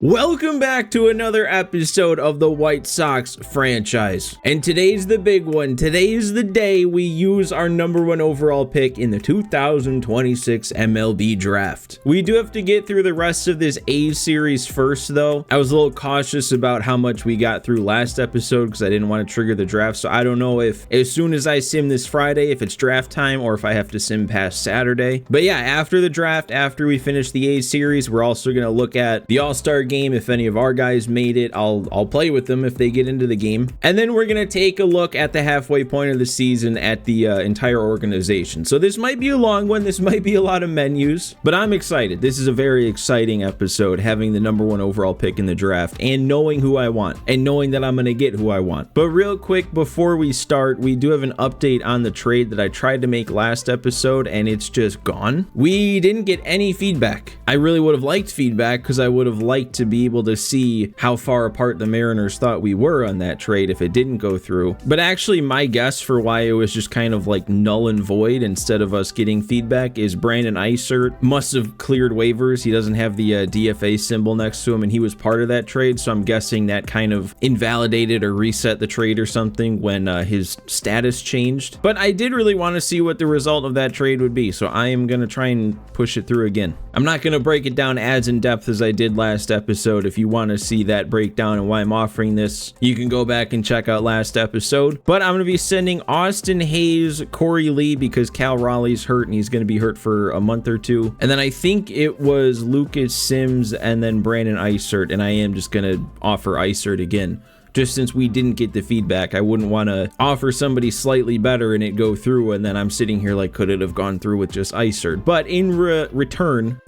Welcome back to another episode of the White Sox franchise. And today's the big one. Today's the day we use our #1 overall pick in the 2026 MLB draft. We do have to get through the rest of this A series first though. I was a little cautious about how much we got through last episode because I didn't want to trigger the draft. So I don't know if as soon as I sim this Friday, if it's draft time or if I have to sim past Saturday. But yeah, after the draft, after we finish the A series, we're also going to look at the All-Star game. If any of our guys made it, I'll play with them if they get into the game. And then we're gonna take a look at the halfway point of the season at the entire organization. So this might be a long one, this might be a lot of menus, but I'm excited. This is a very exciting episode, having the #1 overall pick in the draft and knowing who I want and knowing that I'm gonna get who I want. But real quick before we start, we do have an update on the trade that I tried to make last episode and it's just gone. We didn't get any feedback. I really would have liked feedback because I would have liked to be able to see how far apart the Mariners thought we were on that trade if it didn't go through. But actually my guess for why it was just kind of like null and void instead of us getting feedback is Brandon Eisert must have cleared waivers. He doesn't have the DFA symbol next to him and he was part of that trade, so I'm guessing that kind of invalidated or reset the trade or something when his status changed. But I did really want to see what the result of that trade would be, so I am going to try and push it through again. I'm not going to break it down as in depth as I did last episode. If you want to see that breakdown and why I'm offering this, you can go back and check out last episode. But I'm going to be sending Austin Hayes, Corey Lee, because Cal Raleigh's hurt and he's going to be hurt for a month or two. And then I think it was Lucas Sims and then Brandon Eisert, and I am just going to offer Eisert again. Just since we didn't get the feedback, I wouldn't want to offer somebody slightly better and it go through and then I'm sitting here like, could it have gone through with just Eisert? But in return,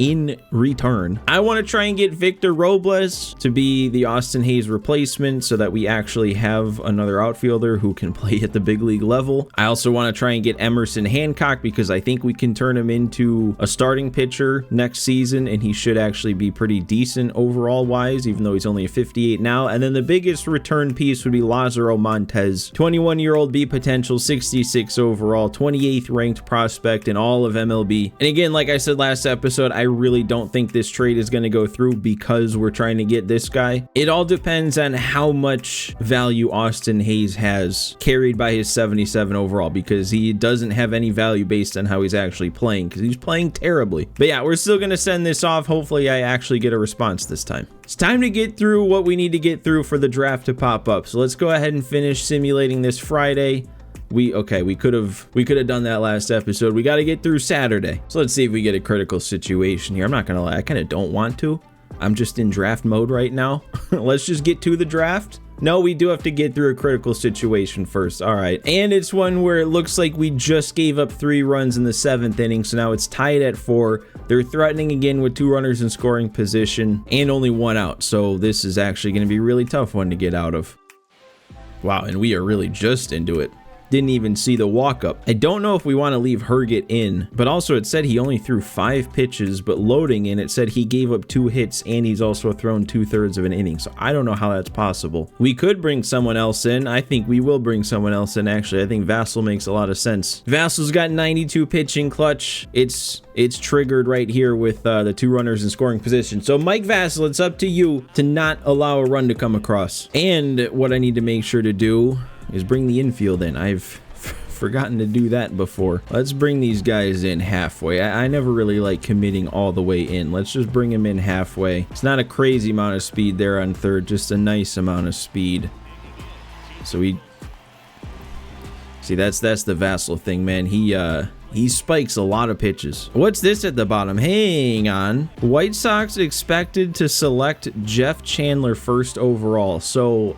I want to try and get Victor Robles to be the Austin Hayes replacement so that we actually have another outfielder who can play at the big league level. I also want to try and get Emerson Hancock because I think we can turn him into a starting pitcher next season and he should actually be pretty decent overall wise, even though he's only a 58 now. And then the biggest return piece would be Lazaro Montez, 21-year-old B potential, 66 overall, 28th ranked prospect in all of MLB. And again, like I said last episode, I really don't think this trade is going to go through because we're trying to get this guy. It all depends on how much value Austin Hayes has carried by his 77 overall, because he doesn't have any value based on how he's actually playing because he's playing terribly. But yeah, we're still going to send this off. Hopefully I actually get a response this time. It's time to get through what we need to get through for the draft to pop up. So let's go ahead and finish simulating this Friday. We could have done that last episode. We got to get through Saturday. So let's see if we get a critical situation here. I'm not gonna lie, I kind of don't want to. I'm just in draft mode right now. Let's just get to the draft. No, we do have to get through a critical situation first. All right. And it's one where it looks like we just gave up 3 runs in the 7th inning. So now it's tied at 4. They're threatening again with 2 runners in scoring position and only 1 out. So this is actually going to be a really tough one to get out of. Wow. And we are really just into it. Didn't even see the walk-up. I don't know if we want to leave Herget in, but also it said he only threw 5 pitches, but loading in, it said he gave up 2 hits and he's also thrown 2/3 of an inning. So I don't know how that's possible. We could bring someone else in. I think we will bring someone else in, actually. I think Vassell makes a lot of sense. Vassel's got 92 pitching clutch. It's triggered right here with the 2 runners in scoring position. So Mike Vassell, it's up to you to not allow a run to come across. And what I need to make sure to do is bring the infield in. I've forgotten to do that before. Let's bring these guys in halfway. I never really like committing all the way in. Let's just bring them in halfway. It's not a crazy amount of speed there on third, just a nice amount of speed. So we see that's the Vassell thing, man. He spikes a lot of pitches. What's this at the bottom? Hang on. White Sox expected to select Jeff Chandler first overall. So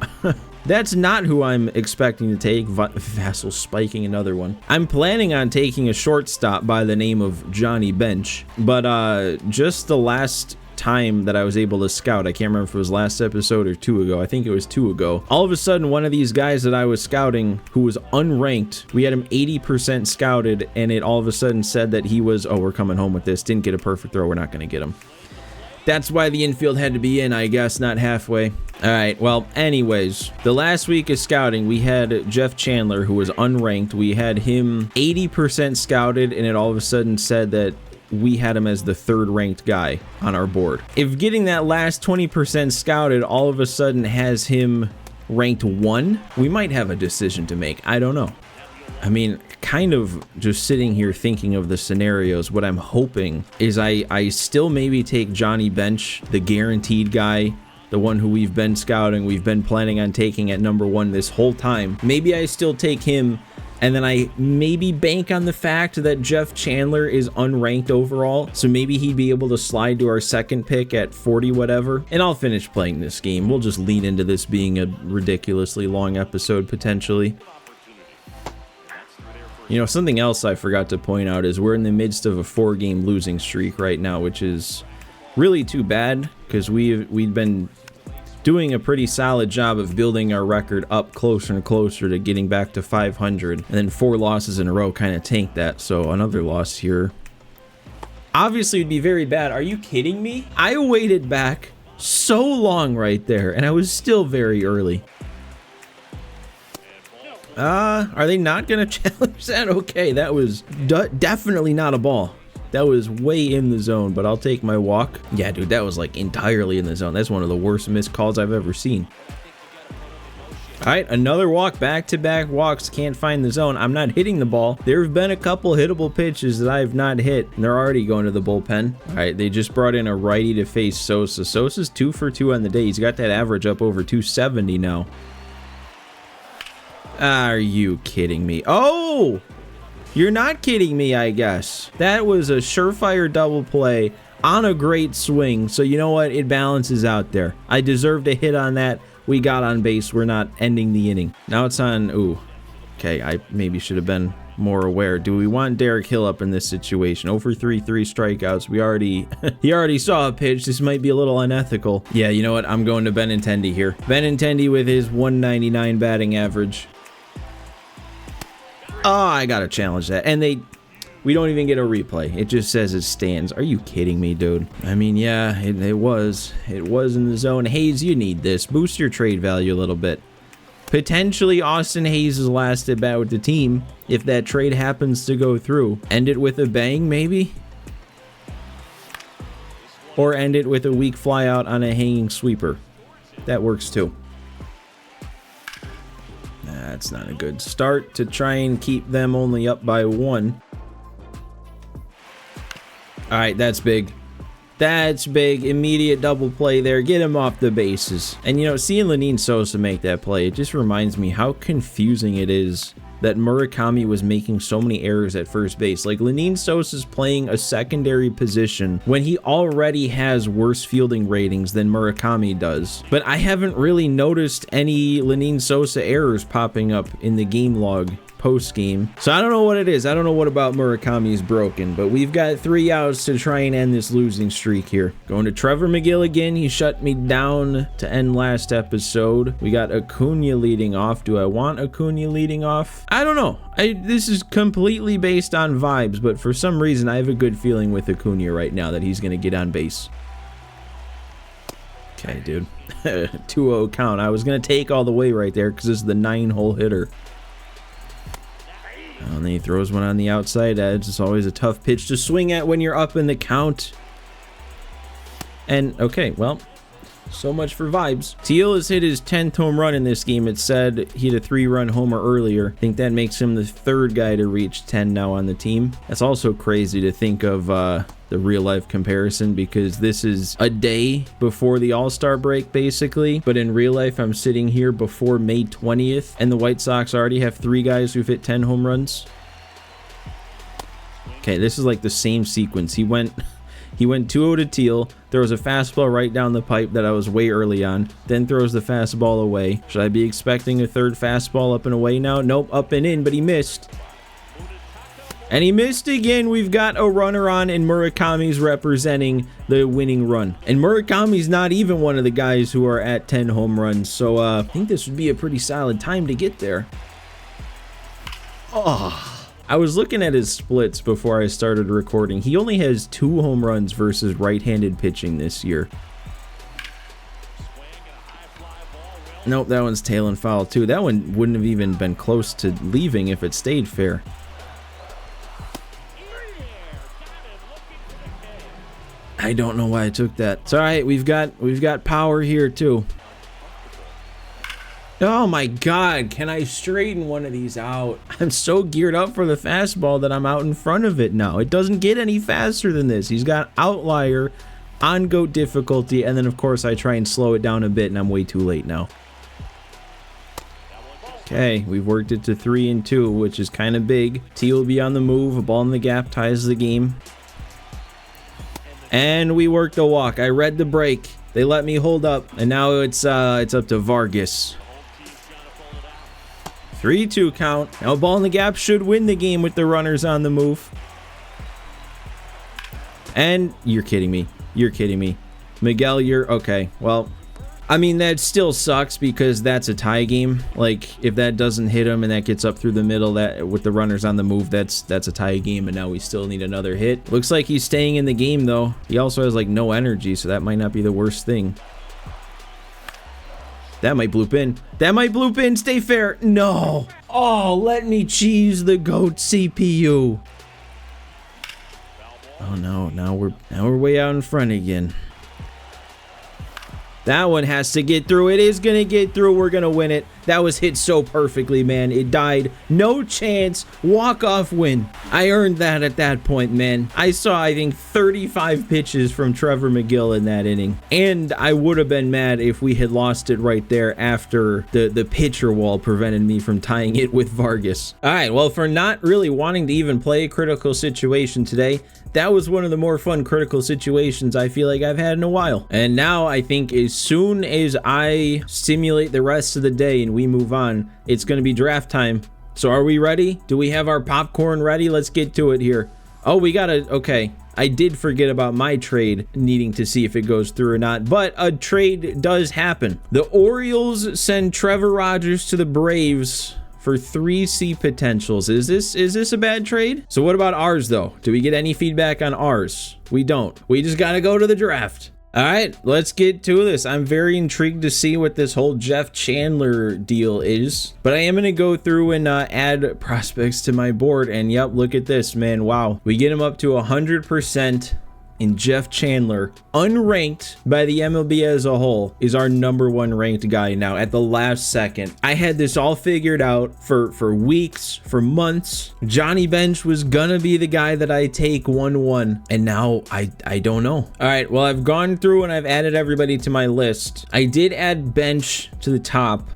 that's not who I'm expecting to take. Vassell spiking another one. I'm planning on taking a shortstop by the name of Johnny Bench, but just the last time that I was able to scout, I can't remember if it was last episode or 2 ago. I think it was 2 ago. All of a sudden, one of these guys that I was scouting who was unranked, we had him 80% scouted, and it all of a sudden said that he was, oh, we're coming home with this. Didn't get a perfect throw. We're not going to get him. That's why the infield had to be in, I guess, not halfway. All right, well, anyways, the last week of scouting, we had Jeff Chandler, who was unranked. We had him 80% scouted, and it all of a sudden said that we had him as the 3rd ranked guy on our board. If getting that last 20% scouted all of a sudden has him ranked 1, we might have a decision to make. I don't know. I mean, kind of just sitting here thinking of the scenarios, what I'm hoping is I still maybe take Johnny Bench, the guaranteed guy, the one who we've been scouting, we've been planning on taking at number 1 this whole time. Maybe I still take him, and then I maybe bank on the fact that Jeff Chandler is unranked overall, so maybe he'd be able to slide to our 2nd pick at 40 whatever, and I'll finish playing this game. We'll just lean into this being a ridiculously long episode potentially. You know, something else I forgot to point out is we're in the midst of a 4-game losing streak right now, which is really too bad because we'd been doing a pretty solid job of building our record up closer and closer to getting back to 500, and then 4 losses in a row kind of tanked that, so another loss here obviously would be very bad. Are you kidding me? I waited back so long right there, and I was still very early. Are they not gonna challenge that? Okay, that was definitely not a ball. That was way in the zone, but I'll take my walk. Yeah, dude, that was like entirely in the zone. That's one of the worst missed calls I've ever seen. All right, another walk, back-to-back walks, can't find the zone. I'm not hitting the ball. There have been a couple hittable pitches that I have not hit, and they're already going to the bullpen. All right, they just brought in a righty to face Sosa. Sosa's 2 for 2 on the day. He's got that average up over 270 now. Are you kidding me? Oh! You're not kidding me, I guess. That was a surefire double play on a great swing. So you know what? It balances out there. I deserved a hit on that. We got on base. We're not ending the inning. Now it's on... Ooh. Okay, I maybe should have been more aware. Do we want Derek Hill up in this situation? 0 for 3 strikeouts. We already... he already saw a pitch. This might be a little unethical. Yeah, you know what? I'm going to Benintendi here. Benintendi with his 199 batting average. Oh, I gotta challenge that. And we don't even get a replay. It just says it stands. Are you kidding me, dude? I mean, yeah, it was. It was in the zone. Hayes, you need this. Boost your trade value a little bit. Potentially Austin Hayes' last at bat with the team, if that trade happens to go through. End it with a bang, maybe? Or end it with a weak flyout on a hanging sweeper. That works too. That's not a good start to try and keep them only up by 1. All right, that's big. That's big. Immediate double play there. Get him off the bases. And, you know, seeing Lenyn Sosa make that play, it just reminds me how confusing it is that Murakami was making so many errors at first base. Like, Lenyn Sosa's playing a secondary position when he already has worse fielding ratings than Murakami does. But I haven't really noticed any Lenyn Sosa errors popping up in the game log post-game. So I don't know what it is. I don't know what about Murakami is broken, but we've got 3 outs to try and end this losing streak here. Going to Trevor McGill again. He shut me down to end last episode. We got Acuna leading off. Do I want Acuna leading off? I don't know. This is completely based on vibes, but for some reason I have a good feeling with Acuna right now that he's going to get on base. Okay, dude. 2-0 count. I was going to take all the way right there because this is the 9-hole hitter. And then he throws one on the outside edge. It's always a tough pitch to swing at when you're up in the count. And, okay, well, so much for vibes. Teal has hit his 10th home run in this game. It said he had a 3-run homer earlier. I think that makes him the 3rd guy to reach 10 now on the team. That's also crazy to think of the real-life comparison because this is a day before the All-Star break, basically. But in real life, I'm sitting here before May 20th, and the White Sox already have 3 guys who've hit 10 home runs. Okay, this is like the same sequence. He went 2-0 to Teal, throws a fastball right down the pipe that I was way early on, then throws the fastball away. Should I be expecting a 3rd fastball up and away now? Nope, up and in, but he missed. And he missed again. We've got a runner on, and Murakami's representing the winning run. And Murakami's not even one of the guys who are at 10 home runs, so I think this would be a pretty solid time to get there. Oh. I was looking at his splits before I started recording. He only has 2 home runs versus right-handed pitching this year. Nope, that one's tailing foul too. That one wouldn't have even been close to leaving if it stayed fair. I don't know why I took that. It's all right. We've got power here too. Oh my God, can I straighten one of these out? I'm so geared up for the fastball that I'm out in front of it now. It doesn't get any faster than this. He's got outlier, on goat difficulty, and then of course I try and slow it down a bit and I'm way too late now. Okay, we've worked it to 3-2, which is kind of big. T will be on the move, a ball in the gap ties the game. And we worked the walk. I read the break. They let me hold up, and now it's up to Vargas. 3-2 count. Now ball in the gap should win the game with the runners on the move. And you're kidding me. You're kidding me. Miguel, you're okay. Well, I mean, that still sucks because that's a tie game. Like, if that doesn't hit him and that gets up through the middle, that with the runners on the move, that's a tie game, and now we still need another hit. Looks like he's staying in the game though. He also has like no energy, so that might not be the worst thing. That might bloop in. That might bloop in. Stay fair. No. Oh, let me cheese the GOAT CPU. Oh no, now we're way out in front again. That one has to get through. It is going to get through. We're going to win it. That was hit so perfectly, man. It died. No chance. Walk-off win. I earned that at that point, man. I saw, I think, 35 pitches from Trevor McGill in that inning. And I would have been mad if we had lost it right there after the pitcher wall prevented me from tying it with Vargas. All right, well, for not really wanting to even play a critical situation today, that was one of the more fun critical situations I feel like I've had in a while. And now I think as soon as I simulate the rest of the day and we move on, it's going to be draft time. So are we ready? Do we have our popcorn ready? Let's get to it here. Oh, we gotta, okay. I did forget about my trade needing to see if it goes through or not, but a trade does happen. The Orioles send Trevor Rogers to the Braves for 3 C potentials. Is this a bad trade? So what about ours though? Do we get any feedback on ours? We don't. We just gotta go to the draft. All right, let's get to this. I'm very intrigued to see what this whole Jeff Chandler deal is, but I am gonna go through and add prospects to my board, and yep, look at this, man. Wow, we get him up to 100%. And Jeff Chandler, unranked by the MLB as a whole, is our #1 ranked guy now at the last second. I had this all figured out for weeks, for months. Johnny Bench was gonna be the guy that I take 1-1, and now I don't know. All right, well, I've gone through and I've added everybody to my list. I did add Bench to the top.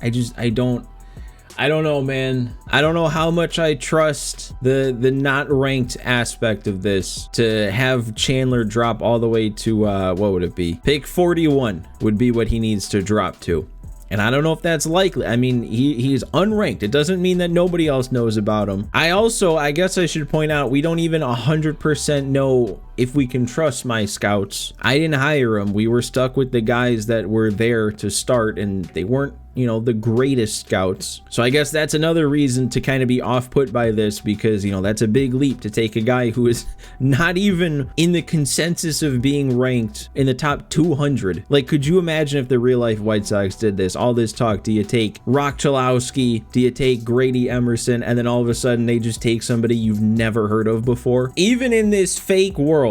I don't know, man. I don't know how much I trust the not ranked aspect of this to have Chandler drop all the way to, what would it be? Pick 41 would be what he needs to drop to. And I don't know if that's likely. I mean, he's unranked. It doesn't mean that nobody else knows about him. I guess I should point out, we don't even 100% know if we can trust my scouts. I didn't hire them. We were stuck with the guys that were there to start, and they weren't, you know, the greatest scouts. So I guess that's another reason to kind of be off-put by this, because, you know, that's a big leap to take a guy who is not even in the consensus of being ranked in the top 200. Like, could you imagine if the real-life White Sox did this? All this talk, do you take Rock Chalowski? Do you take Grady Emerson? And then all of a sudden they just take somebody you've never heard of before? Even in this fake world,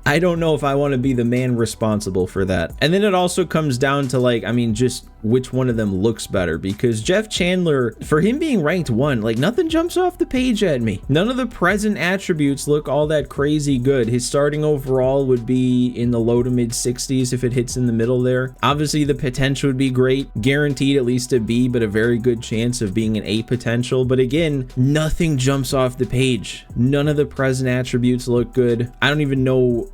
I don't know if I want to be the man responsible for that. And then it also comes down to, like, I mean, just which one of them looks better, because Jeff Chandler, for him being ranked 1, like, nothing jumps off the page at me. None of the present attributes look all that crazy good. His starting overall would be in the low to mid 60s if it hits in the middle there. Obviously the potential would be great, guaranteed at least a B, but a very good chance of being an A potential. But again, nothing jumps off the page. None of the present attributes look good. I don't even know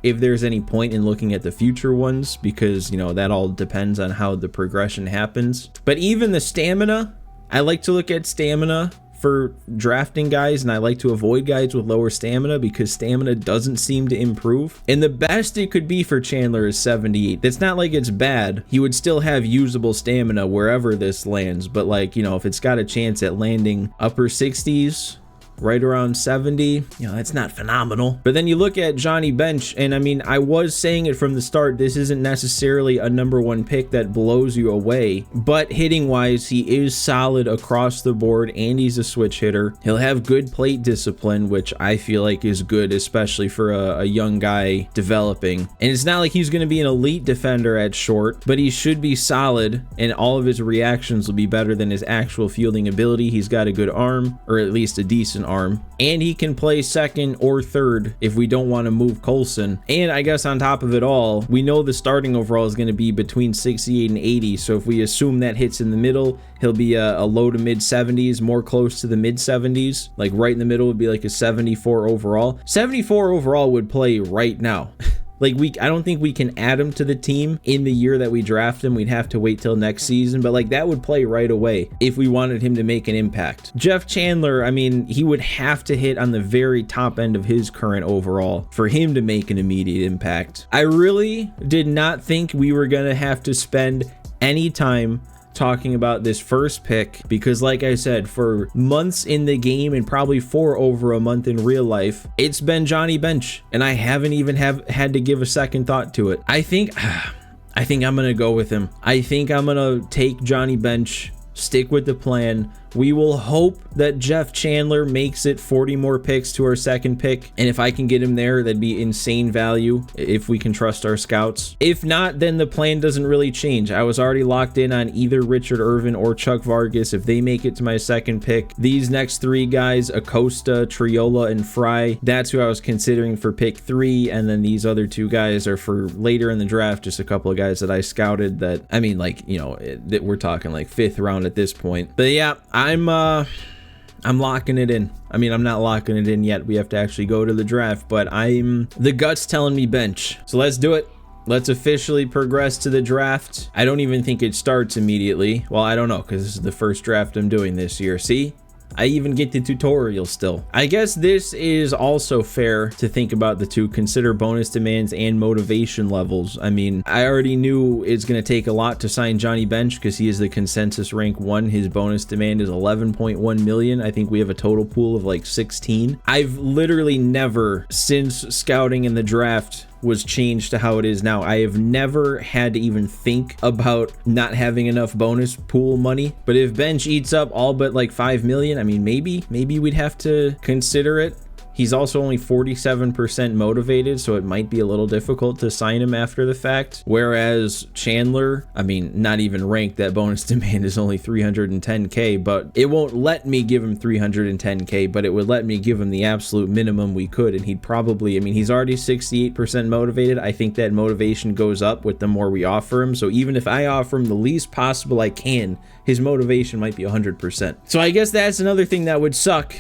if there's any point in looking at the future ones, because, you know, that all depends on how the progression happens. But even the stamina, I like to look at stamina for drafting guys, and I like to avoid guys with lower stamina because stamina doesn't seem to improve. And the best it could be for Chandler is 78. It's not like it's bad. He would still have usable stamina wherever this lands, but, like, you know, if it's got a chance at landing upper 60s, right around 70. You know, that's not phenomenal. But then you look at Johnny Bench, and I mean, I was saying it from the start, this isn't necessarily a number one pick that blows you away, but hitting wise, he is solid across the board, and he's a switch hitter. He'll have good plate discipline, which I feel like is good, especially for a young guy developing. And it's not like he's going to be an elite defender at short, but he should be solid, and all of his reactions will be better than his actual fielding ability. He's got a good arm, or at least a decent arm, and he can play second or third if we don't want to move Colson. And I guess on top of it all, we know the starting overall is going to be between 68 and 80, so if we assume that hits in the middle, he'll be a low to mid 70s, more close to the mid 70s. Like right in the middle would be like a 74 overall. 74 overall would play right now. Like I don't think we can add him to the team in the year that we draft him. We'd have to wait till next season, but like that would play right away if we wanted him to make an impact. Jeff Chandler, I mean, he would have to hit on the very top end of his current overall for him to make an immediate impact. I really did not think we were gonna have to spend any time talking about this first pick, because like I said, for months in the game and probably for over a month in real life, it's been Johnny Bench, and I haven't even had to give a second thought to it. I think I'm gonna go with him. I think I'm gonna take Johnny Bench, stick with the plan. We will hope that Jeff Chandler makes it 40 more picks to our second pick. And if I can get him there, that'd be insane value if we can trust our scouts. If not, then the plan doesn't really change. I was already locked in on either Richard Irvin or Chuck Vargas. If they make it to my second pick, these next three guys, Acosta, Triola, and Fry, that's who I was considering for pick 3. And then these other two guys are for later in the draft, just a couple of guys that I scouted that, I mean, like, you know, that we're talking like 5th round at this point. But yeah, I'm locking it in. I mean, I'm not locking it in yet. We have to actually go to the draft, but the gut's telling me Bench. So let's do it. Let's officially progress to the draft. I don't even think it starts immediately. Well, I don't know, because this is the first draft I'm doing this year. See? I even get the tutorial still. I guess this is also fair to think about the two, consider bonus demands and motivation levels. I mean, I already knew it's going to take a lot to sign Johnny Bench because he is the consensus rank 1. His bonus demand is 11.1 million. I think we have a total pool of like 16. I've literally never, since scouting in the draft was changed to how it is now, I have never had to even think about not having enough bonus pool money. But if Bench eats up all but like 5 million, I mean, maybe we'd have to consider it. He's also only 47% motivated, so it might be a little difficult to sign him after the fact. Whereas Chandler, I mean, not even ranked, that bonus demand is only 310K, but it won't let me give him 310K, but it would let me give him the absolute minimum we could. And he'd probably, I mean, he's already 68% motivated. I think that motivation goes up with the more we offer him. So even if I offer him the least possible I can, his motivation might be 100%. So I guess that's another thing that would suck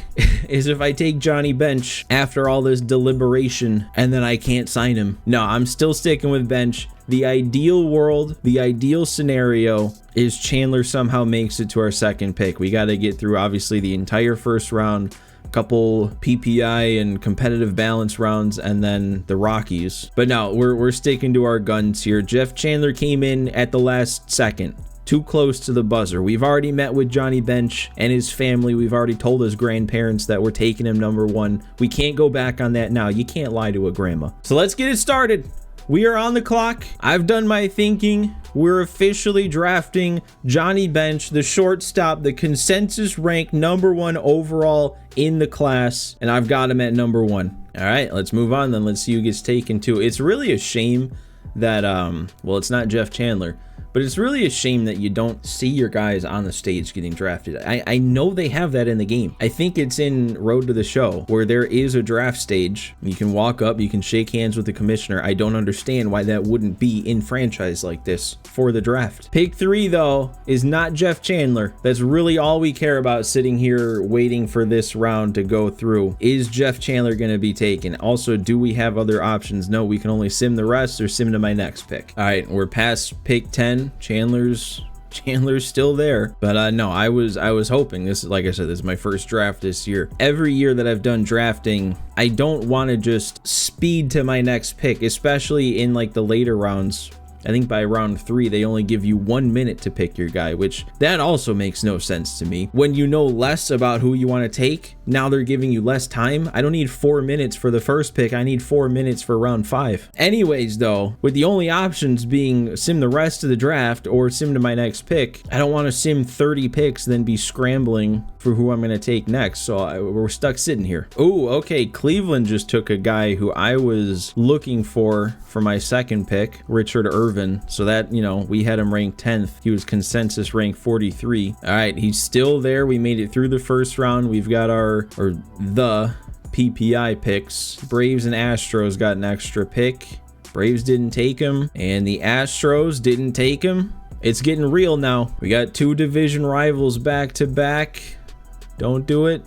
is if I take Johnny Bench after all this deliberation and then I can't sign him. No, I'm still sticking with Bench. The ideal world, the ideal scenario is Chandler somehow makes it to our second pick. We got to get through obviously the entire first round, couple PPI and competitive balance rounds, and then the Rockies. But no, we're sticking to our guns here. Jeff Chandler came in at the last second. Too close to the buzzer. We've already met with Johnny Bench and his family. We've already told his grandparents that we're taking him number 1. We can't go back on that now. You can't lie to a grandma. So let's get it started. We are on the clock. I've done my thinking. We're officially drafting Johnny Bench, the shortstop, the consensus ranked number 1 overall in the class, and I've got him at number 1. All right, let's move on then. Let's see who gets taken too. It's really a shame that, well, it's not Jeff Chandler, but it's really a shame that you don't see your guys on the stage getting drafted. I know they have that in the game. I think it's in Road to the Show where there is a draft stage. You can walk up, you can shake hands with the commissioner. I don't understand why that wouldn't be in franchise like this for the draft. Pick 3 though is not Jeff Chandler. That's really all we care about sitting here waiting for this round to go through. Is Jeff Chandler going to be taken? Also, do we have other options? No, we can only sim the rest or sim to my next pick. All right, we're past pick 10. Chandler's still there, but no, I was hoping. This is, like I said, this is my first draft this year. Every year that I've done drafting, I don't want to just speed to my next pick, especially in like the later rounds. I think by round 3, they only give you 1 minute to pick your guy, which that also makes no sense to me. When you know less about who you want to take, now they're giving you less time. I don't need 4 minutes for the first pick. I need 4 minutes for round 5. Anyways, though, with the only options being sim the rest of the draft or sim to my next pick, I don't want to sim 30 picks, then be scrambling for who I'm going to take next. So we're stuck sitting here. Oh, okay. Cleveland just took a guy who I was looking for my second pick, Richard Irvin. So that, you know, we had him ranked 10th. He was consensus ranked 43. All right. He's still there. We made it through the first round. We've got the PPI picks. Braves and Astros got an extra pick. Braves didn't take him, and the Astros didn't take him. It's getting real now. We got 2 division rivals back to back. Don't do it.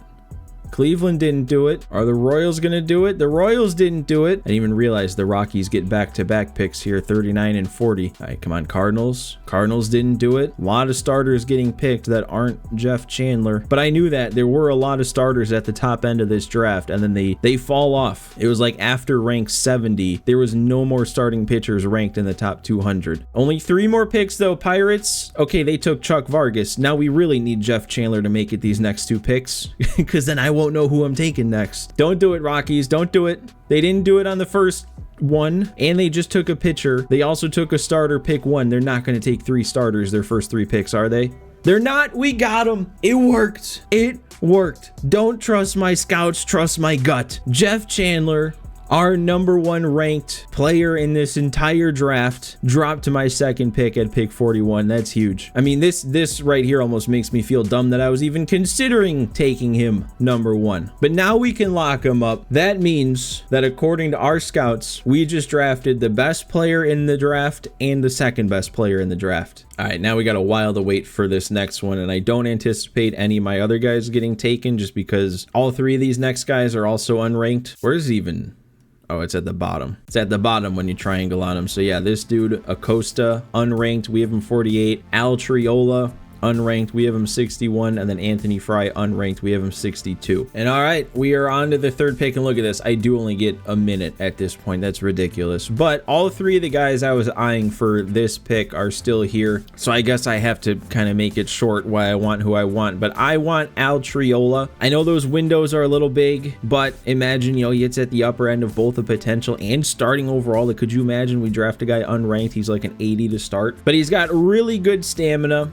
Cleveland didn't do it. Are the Royals gonna do it? The Royals didn't do it. I didn't even realize the Rockies get back-to-back picks here, 39 and 40. All right, come on, Cardinals. Cardinals didn't do it. A lot of starters getting picked that aren't Jeff Chandler. But I knew that there were a lot of starters at the top end of this draft, and then they fall off. It was like after rank 70, there was no more starting pitchers ranked in the top 200. Only 3 more picks though, Pirates. Okay, they took Chuck Vargas. Now we really need Jeff Chandler to make it these next 2 picks, because then I won't know who I'm taking next. Don't do it, Rockies. Don't do it. They didn't do it on the first one, and they just took a pitcher. They also took a starter, pick 1. They're not going to take 3 starters their first 3 picks, are they? They're not. We got them. It worked. It worked. Don't trust my scouts. Trust my gut. Jeff Chandler, our number 1 ranked player in this entire draft, dropped to my second pick at pick 41. That's huge. I mean, this right here almost makes me feel dumb that I was even considering taking him number 1. But now we can lock him up. That means that according to our scouts, we just drafted the best player in the draft and the second best player in the draft. All right, now we got a while to wait for this next one, and I don't anticipate any of my other guys getting taken just because all 3 of these next guys are also unranked. Where's even... Oh, it's at the bottom. It's at the bottom when you triangle on him. So yeah, this dude, Acosta, unranked. We have him 48. Al Triola, unranked. We have him 61. And then Anthony Fry, unranked. We have him 62. And all right, we are on to the third pick. And look at this. I do only get a minute at this point. That's ridiculous. But all 3 of the guys I was eyeing for this pick are still here. So I guess I have to kind of make it short why I want who I want. But I want Al Triola. I know those windows are a little big, but imagine, you know, it's at the upper end of both the potential and starting overall. Like, could you imagine we draft a guy unranked? He's like an 80 to start, but he's got really good stamina.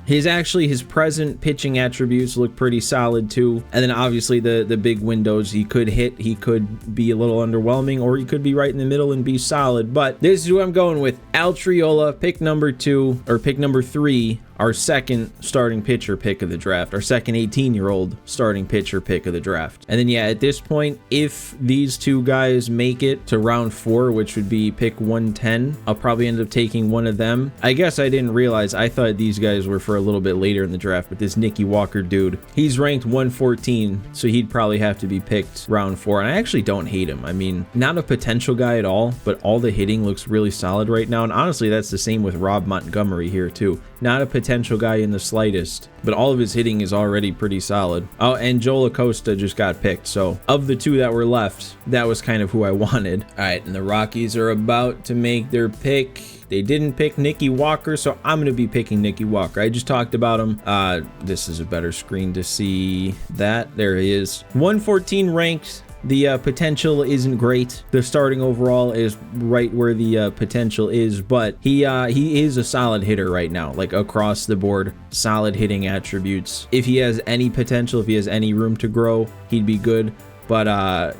His present pitching attributes look pretty solid too. And then obviously the big windows, he could hit, he could be a little underwhelming, or he could be right in the middle and be solid. But this is who I'm going with. Al Triola, pick number 2, or pick number 3. Our second starting pitcher pick of the draft, our second 18-year-old starting pitcher pick of the draft. And then, yeah, at this point, if these 2 guys make it to round 4, which would be pick 110, I'll probably end up taking one of them. I guess I didn't realize, I thought these guys were for a little bit later in the draft, but this Nicky Walker dude, he's ranked 114, so he'd probably have to be picked round 4. And I actually don't hate him. I mean, not a potential guy at all, but all the hitting looks really solid right now. And honestly, that's the same with Rob Montgomery here too. Not a potential guy in the slightest, but all of his hitting is already pretty solid. Oh, and Joel Acosta just got picked. So of the 2 that were left, that was kind of who I wanted. All right, and the Rockies are about to make their pick. They didn't pick Nicky Walker, so I'm going to be picking Nicky Walker. I just talked about him. This is a better screen to see that. There he is. 114 ranked. The potential isn't great. The starting overall is right where the potential is, but he is a solid hitter right now, like across the board, solid hitting attributes. If he has any potential, if he has any room to grow, he'd be good. But,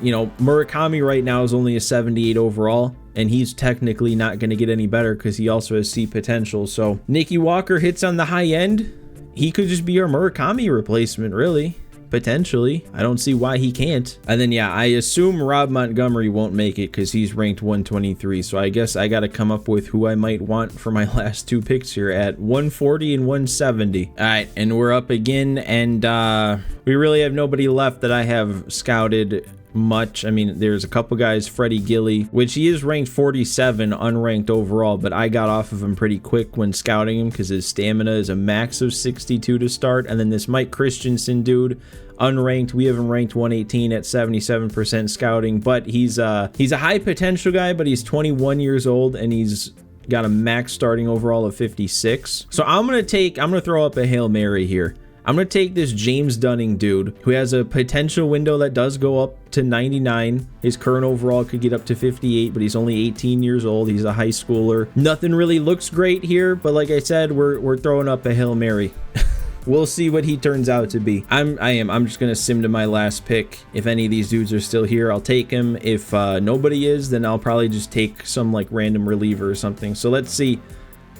you know, Murakami right now is only a 78 overall, and he's technically not going to get any better because he also has C potential. So Nicky Walker hits on the high end. He could just be our Murakami replacement, really. Potentially. I don't see why he can't. And then, yeah, I assume Rob Montgomery won't make it because he's ranked 123. So I guess I got to come up with who I might want for my last 2 picks here at 140 and 170. All right, and we're up again, and we really have nobody left that I have scouted much. I mean, there's a couple guys, Freddie Gilly, which he is ranked 47 unranked overall, but I got off of him pretty quick when scouting him because his stamina is a max of 62 to start. And then this Mike Christensen dude, unranked, we have him ranked 118 at 77% scouting, but he's a high potential guy, but he's 21 years old and he's got a max starting overall of 56. So I'm gonna throw up a Hail Mary here. I'm going to take this James Dunning dude who has a potential window that does go up to 99. His current overall could get up to 58, but he's only 18 years old. He's a high schooler. Nothing really looks great here, but like I said, we're throwing up a Hail Mary. We'll see what he turns out to be. I'm just gonna sim to my last pick. If any of these dudes are still here, I'll take him. If nobody is, then I'll probably just take some like random reliever or something. So let's see.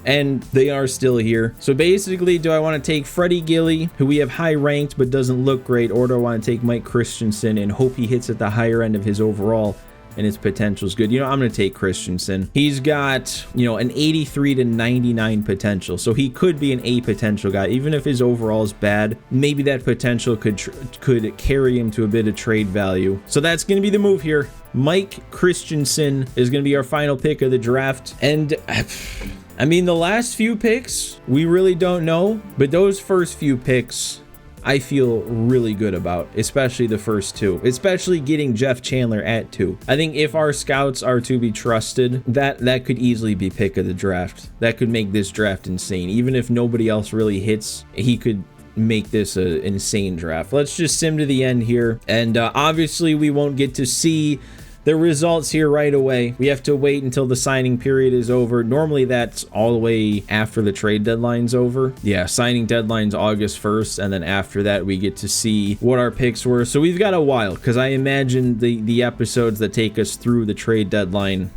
And they are still here. So basically, do I want to take Freddie Gilly, who we have high ranked but doesn't look great, or do I want to take Mike Christensen and hope he hits at the higher end of his overall and his potential is good? You know, I'm going to take Christensen. He's got, you know, an 83 to 99 potential. So he could be an A potential guy. Even if his overall is bad, maybe that potential could carry him to a bit of trade value. So that's going to be the move here. Mike Christensen is going to be our final pick of the draft. And I mean, the last few picks, we really don't know. But those first few picks, I feel really good about, especially the first two, especially getting Jeff Chandler at 2. I think if our scouts are to be trusted, that could easily be pick of the draft. That could make this draft insane. Even if nobody else really hits, he could make this an insane draft. Let's just sim to the end here. And obviously we won't get to see the results here right away. We have to wait until the signing period is over. Normally that's all the way after the trade deadline's over. Yeah, signing deadline's August 1st, and then after that we get to see what our picks were. So we've got a while, because I imagine the episodes that take us through the trade deadline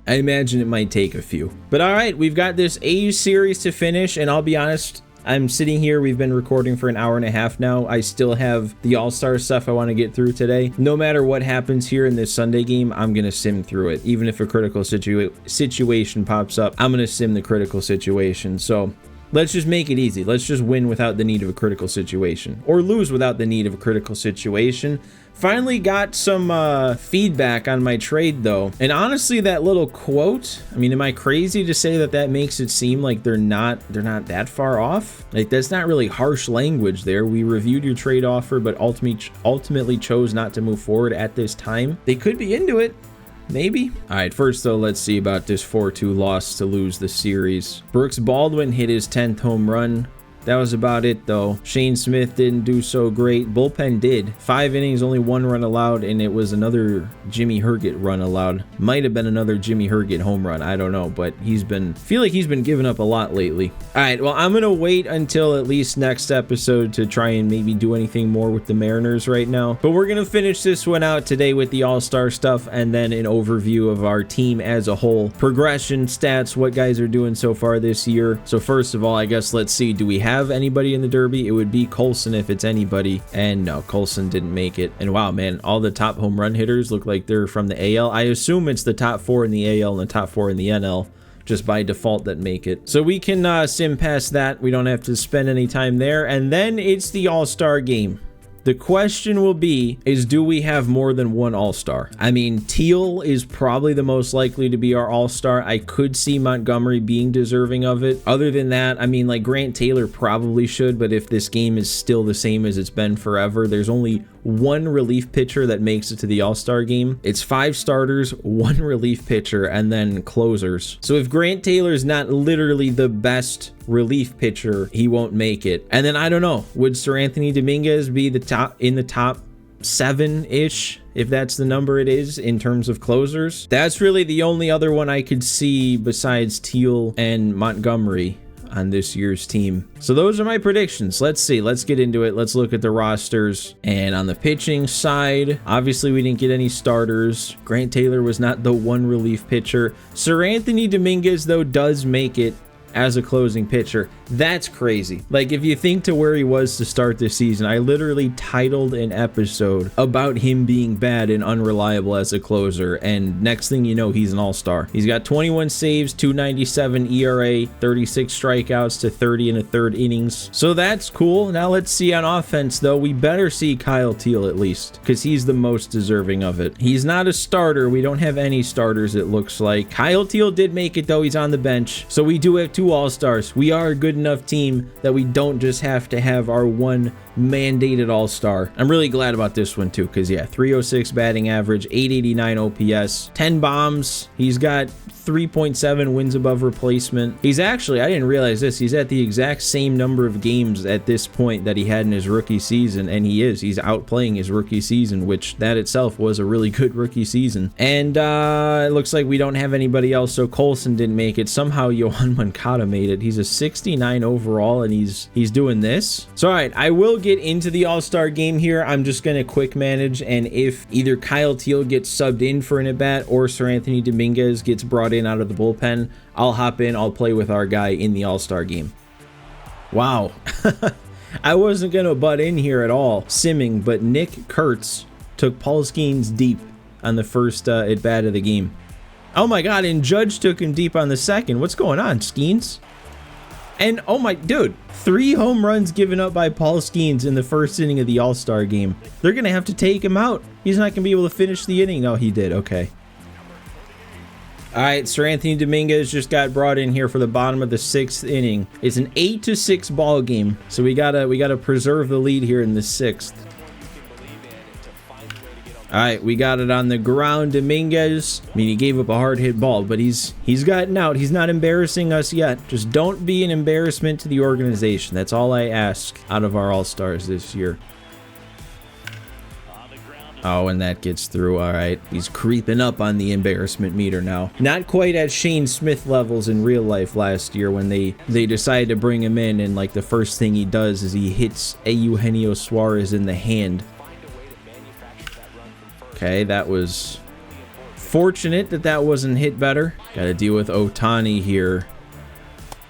I imagine it might take a few. But all right, we've got this A series to finish, and I'll be honest, I'm sitting here, we've been recording for an hour and a half now. I still have the All-Star stuff I want to get through today. No matter what happens here in this Sunday game, I'm going to sim through it. Even if a critical situation pops up, I'm going to sim the critical situation. So let's just make it easy. Let's just win without the need of a critical situation, or lose without the need of a critical situation. Finally got some feedback on my trade though, and honestly that little quote, I mean, am I crazy to say that makes it seem like they're not that far off? Like, that's not really harsh language there. We reviewed your trade offer but ultimately chose not to move forward at this time. They could be into it, maybe. All right, first though, let's see about this 4-2 loss to lose the series. Brooks Baldwin hit his 10th home run. That was about it though. Shane Smith didn't do so great. Bullpen did. 5 innings, only 1 run allowed, and it was another Jimmy Herget run allowed. Might have been another Jimmy Herget home run. I don't know, but I feel like he's been giving up a lot lately. All right, well, I'm gonna wait until at least next episode to try and maybe do anything more with the Mariners right now. But we're gonna finish this one out today with the All-Star stuff, and then an overview of our team as a whole. Progression, stats, what guys are doing so far this year. So first of all, I guess let's see, do we have anybody in the Derby? It would be Colson if it's anybody, and no, Colson didn't make it. And wow, man, all the top home run hitters look like they're from the AL. I assume it's the top 4 in the AL and the top 4 in the NL just by default that make it. So we can sim past that. We don't have to spend any time there. And then it's the All-Star game. The question will be, do we have more than one All-Star? I mean, Teal is probably the most likely to be our All-Star. I could see Montgomery being deserving of it. Other than that, I mean, like, Grant Taylor probably should, but if this game is still the same as it's been forever, there's only one relief pitcher that makes it to the All-Star game. It's 5 starters, 1 relief pitcher, and then closers. So if Grant Taylor's not literally the best relief pitcher, he won't make it. And then I don't know, would Sir Anthony Dominguez be the top 7-ish, if that's the number it is in terms of closers? That's really the only other one I could see besides Teal and Montgomery on this year's team. So those are my predictions. Let's see, let's get into it. Let's look at the rosters. And on the pitching side, obviously we didn't get any starters. Grant Taylor was not the one relief pitcher. Sir Anthony Dominguez though does make it as a closing pitcher. That's crazy. Like, if you think to where he was to start this season, I literally titled an episode about him being bad and unreliable as a closer, and next thing you know, he's an all-star. He's got 21 saves, 2.97 ERA, 36 strikeouts to 30 1/3 innings. So that's cool. Now let's see on offense though. We better see Kyle Teal at least, because he's the most deserving of it. He's not a starter. We don't have any starters, it looks like. Kyle Teal did make it though. He's on the bench. So we do have 2 2 All-Stars. We are a good enough team that we don't just have to have our one mandated All-Star. I'm really glad about this one too, because yeah, 306 batting average, 889 OPS, 10 bombs. He's got 3.7 wins above replacement. He's actually, I didn't realize this, he's at the exact same number of games at this point that he had in his rookie season, and he's outplaying his rookie season, which that itself was a really good rookie season. And it looks like we don't have anybody else, so Colson didn't make it. Somehow Yohan Moncada made it. He's a 69 overall, and he's doing this. So all right, I will get into the All-Star game here. I'm just gonna quick manage, and if either Kyle Teel gets subbed in for an at-bat or Sir Anthony Dominguez gets brought in out of the bullpen, I'll hop in, I'll play with our guy in the All-Star game. Wow. I wasn't gonna butt in here at all, simming, but Nick Kurtz took Paul Skeens deep on the first at-bat of the game. Oh my god, and Judge took him deep on the second. What's going on, Skeens? And oh my, dude, 3 home runs given up by Paul Skeens in the first inning of the All-Star game. They're gonna have to take him out. He's not gonna be able to finish the inning. No, he did, okay. All right, Sir Anthony Dominguez just got brought in here for the bottom of the 6th inning. It's an 8-6 ball game, so we gotta preserve the lead here in the 6th. All right, we got it on the ground. Dominguez, I mean, he gave up a hard hit ball, but he's gotten out. He's not embarrassing us yet. Just don't be an embarrassment to the organization. That's all I ask out of our All-Stars this year. Oh, and that gets through. All right, he's creeping up on the embarrassment meter now. Not quite at Shane Smith levels in real life last year when they decided to bring him in, and like the first thing he does is he hits Eugenio Suarez in the hand. Okay, that was fortunate that wasn't hit better. Got to deal with Ohtani here.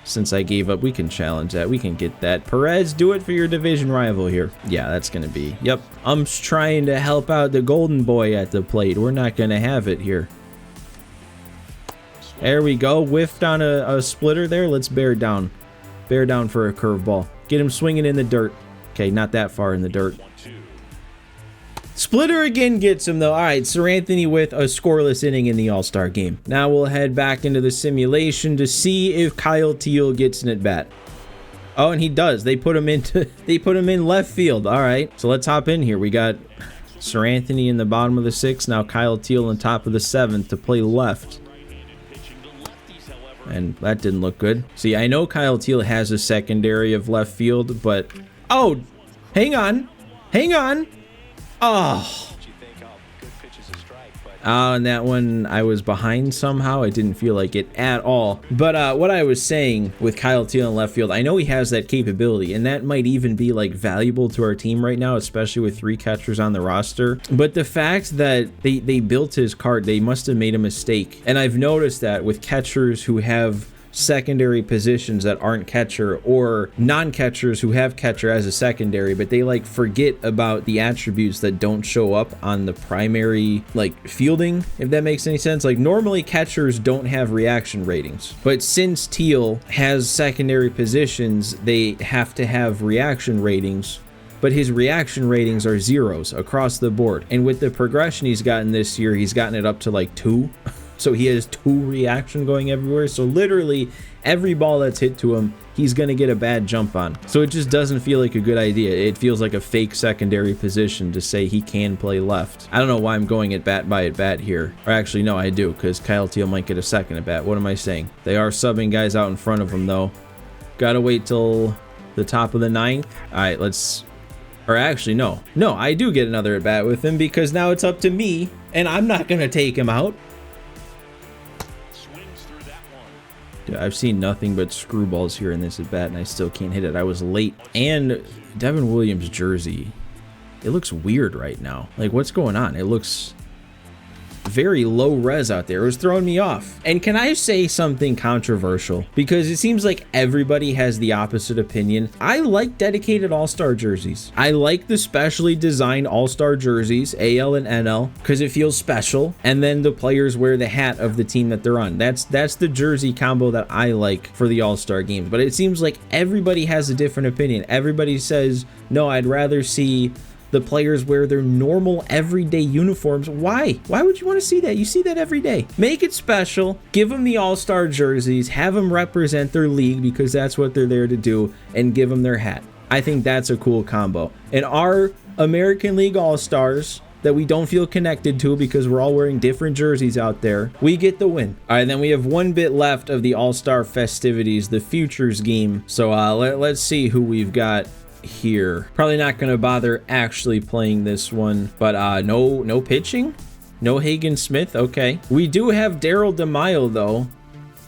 Since I gave up, we can challenge that. We can get that. Perez, do it for your division rival here. Yeah, that's going to be. Yep. I'm trying to help out the golden boy at the plate. We're not going to have it here. There we go. Whiffed on a splitter there. Let's bear down. Bear down for a curveball. Get him swinging in the dirt. Okay, not that far in the dirt. Splitter again gets him though. All right, Sir Anthony with a scoreless inning in the All-Star game. Now we'll head back into the simulation to see if Kyle Teel gets an at-bat. Oh, and he does. They put him in left field. All right, so let's hop in here. We got Sir Anthony in the bottom of the 6th. Now Kyle Teel on top of the 7th to play left. And that didn't look good. See, I know Kyle Teel has a secondary of left field, but oh, hang on. Oh, and that one I was behind somehow. I didn't feel like it at all. But what I was saying with Kyle Teel in left field, I know he has that capability, and that might even be like valuable to our team right now, especially with 3 catchers on the roster. But the fact that they built his card, they must have made a mistake. And I've noticed that with catchers who have secondary positions that aren't catcher, or non-catchers who have catcher as a secondary, but they like forget about the attributes that don't show up on the primary like fielding, if that makes any sense. Like normally catchers don't have reaction ratings, but since Teel has secondary positions, they have to have reaction ratings, but his reaction ratings are 0s across the board. And with the progression he's gotten this year, he's gotten it up to like 2. So he has 2 reaction going everywhere. So literally every ball that's hit to him, he's going to get a bad jump on. So it just doesn't feel like a good idea. It feels like a fake secondary position to say he can play left. I don't know why I'm going at bat by at bat here. Or actually, no, I do, because Kyle Teel might get a second at bat. What am I saying? They are subbing guys out in front of him, though. Got to wait till the top of the 9th. All right, let's... Or actually, no. No, I do get another at bat with him because now it's up to me, and I'm not going to take him out. Dude, I've seen nothing but screwballs here in this at bat, and I still can't hit it. I was late. And Devin Williams' jersey, it looks weird right now. Like, what's going on? It looks very low res out there. It was throwing me off. And can I say something controversial? Because it seems like everybody has the opposite opinion. I like dedicated All-Star jerseys. I like the specially designed All-Star jerseys, AL and NL, because it feels special. And then the players wear the hat of the team that they're on. That's the jersey combo that I like for the All-Star games. But it seems like everybody has a different opinion. Everybody says, no, I'd rather see the players wear their normal everyday uniforms. Why? Why would you want to see that? You see that every day. Make it special. Give them the all-star jerseys. Have them represent their league because that's what they're there to do, and give them their hat. I think that's a cool combo. And our American League All-Stars that we don't feel connected to because we're all wearing different jerseys out there, we get the win. All right, then we have one bit left of the All-Star festivities, the Futures game. So let's see who we've got here. Probably not going to bother actually playing this one, but no pitching, no Hagen Smith. Okay, we do have Daryl DeMaio though.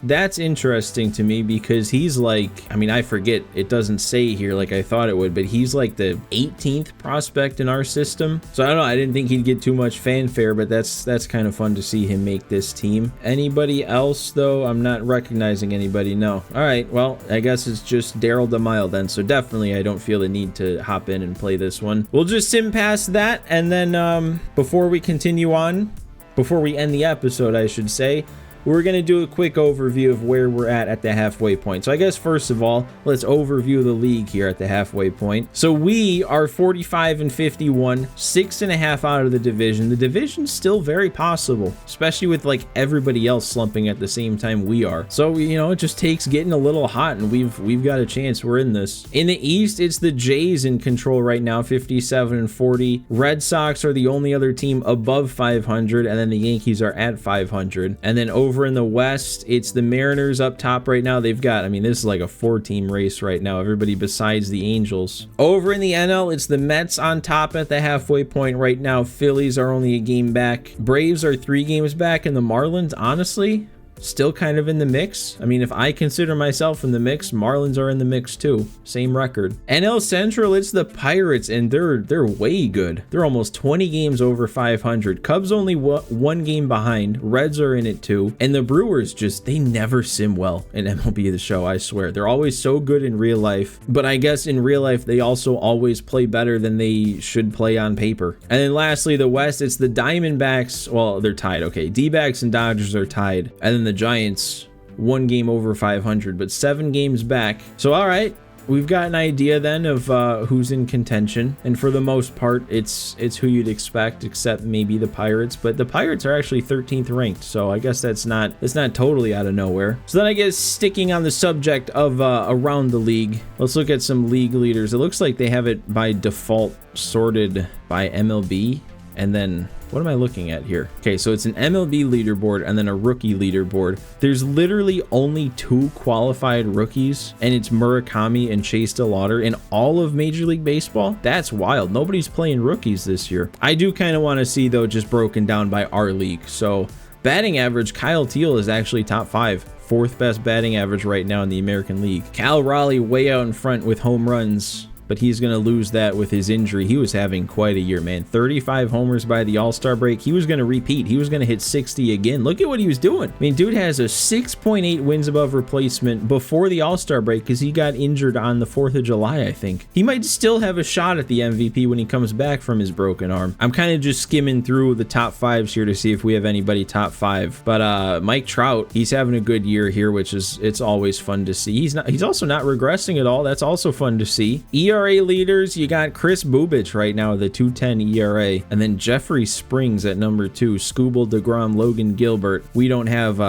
That's interesting to me because he's like, I mean, I forget, it doesn't say here like I thought it would, but he's like the 18th prospect in our system. So I don't know, I didn't think he'd get too much fanfare, but that's kind of fun to see him make this team. Anybody else though? I'm not recognizing anybody, no. All right, well, I guess it's just Daryl DeMaio then, so definitely I don't feel the need to hop in and play this one. We'll just sim past that, and then before we continue on, before we end the episode, I should say, we're going to do a quick overview of where we're at the halfway point. So I guess first of all, let's overview the league here at the halfway point. So we are 45 and 51, 6.5 out of the division. The division's still very possible, especially with like everybody else slumping at the same time we are. So, you know, it just takes getting a little hot and we've got a chance. We're in this. In the East, it's the Jays in control right now, 57 and 40. Red Sox are the only other team above 500, and then the Yankees are at 500. And then over in the West, it's the Mariners up top right now. They've got, I mean, this is like a 4-team race right now, everybody besides the Angels. Over in the NL, it's the Mets on top at the halfway point right now. Phillies are only a game back. Braves are 3 games back, and the Marlins, honestly, still kind of in the mix. I mean, if I consider myself in the mix, Marlins are in the mix too. Same record. NL Central, it's the Pirates, and they're way good. They're almost 20 games over 500. Cubs only 1 game behind. Reds are in it too. And the Brewers just, they never sim well in MLB The Show, I swear. They're always so good in real life, but I guess in real life, they also always play better than they should play on paper. And then lastly, the West, it's the Diamondbacks. Well, they're tied. Okay, D-backs and Dodgers are tied. And then the Giants, 1 game over 500, but 7 games back. So all right, we've got an idea then of who's in contention, and for the most part it's who you'd expect, except maybe the Pirates. But the Pirates are actually 13th ranked, so I guess that's not totally out of nowhere. So then I guess sticking on the subject of around the league, let's look at some league leaders. It looks like they have it by default sorted by MLB, and then what am I looking at here? Okay, so it's an MLB leaderboard and then a rookie leaderboard. There's literally only 2 qualified rookies, and it's Murakami and Chase DeLauder in all of Major League Baseball. That's wild. Nobody's playing rookies this year. I do kind of want to see, though, just broken down by our league. So batting average, Kyle Teal is actually top 5. 4th best batting average right now in the American League. Cal Raleigh way out in front with home runs, but he's going to lose that with his injury. He was having quite a year, man. 35 homers by the All-Star break. He was going to repeat. He was going to hit 60 again. Look at what he was doing. I mean, dude has a 6.8 wins above replacement before the All-Star break because he got injured on the 4th of July, I think. He might still have a shot at the MVP when he comes back from his broken arm. I'm kind of just skimming through the top 5s here to see if we have anybody top 5. But Mike Trout, he's having a good year here, which is, it's always fun to see. He's also not regressing at all. That's also fun to see. ERA leaders, you got Chris Bubich right now with a 2.10 ERA, and then Jeffrey Springs at number 2, Scooble, DeGrom, Logan Gilbert. We don't have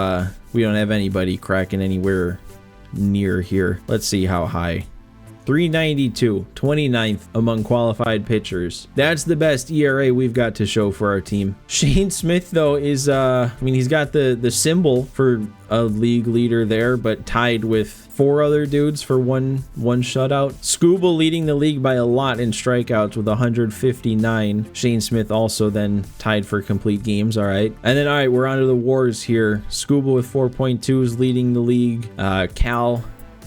anybody cracking anywhere near here. Let's see how high. 392, 29th among qualified pitchers. That's the best ERA we've got to show for our team. Shane Smith, though, is, I mean, he's got the symbol for a league leader there, but tied with 4 other dudes for one shutout. Scooble leading the league by a lot in strikeouts with 159. Shane Smith also then tied for complete games. All right. And then, all right, we're on to the wars here. Scooble with 4.2 is leading the league. Cal